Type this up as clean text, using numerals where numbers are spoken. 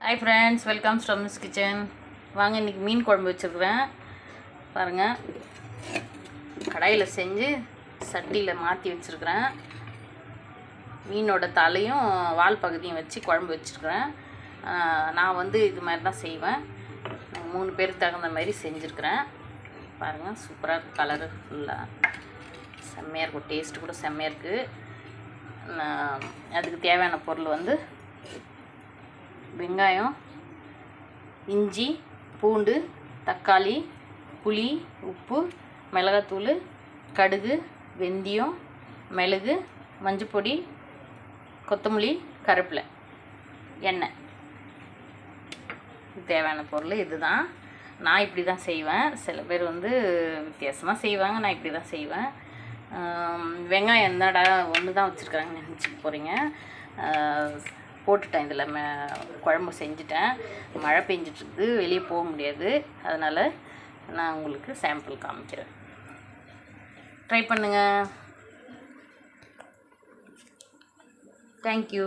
Hi friends, welcome to miss kitchen. வாங்க, இன்றைக்கி மீன் குழம்பு வச்சுருக்குறேன். பாருங்கள், கடாயில் செஞ்சு சட்டியில் மாற்றி வச்சுருக்குறேன். மீனோட தலையும் வால் பகுதியும் வச்சு குழம்பு வச்சுருக்குறேன். நான் வந்து இது மாதிரி தான் செய்வேன். 3 பேருக்கு தகுந்த மாதிரி செஞ்சுருக்குறேன். பாருங்கள், சூப்பராக இருக்குது. கலரு ஃபுல்லாக செம்மையாக இருக்கும். டேஸ்ட்டு கூட செம்மையாக இருக்குது. அதுக்கு தேவையான பொருள் வந்து வெங்காயம், இஞ்சி, பூண்டு, தக்காளி, புளி, உப்பு, மிளகாத்தூள், கடுகு, வெந்தயம், மிளகு, மஞ்சப்பொடி, கொத்தமல்லி, கருவேப்பிலை, எண்ணெய். தேவையான பொருள் இதுதான். நான் இப்படி தான் செய்வேன். சில பேர் வந்து வித்தியாசமாக செய்வாங்க. நான் இப்படி தான் செய்வேன். வெங்காயம் என்னடா ஒன்று தான் வச்சுருக்காங்கன்னு நினச்சிட்டு போகிறீங்க. போட்டுட்டேன். இதில் குழம்பு செஞ்சுட்டேன். மழை பெஞ்சிட்ருக்குது, வெளியே போக முடியாது. அதனால் நான் உங்களுக்கு சாம்பிள் காமிக்கிறேன். ட்ரை பண்ணுங்கள். தேங்க்யூ.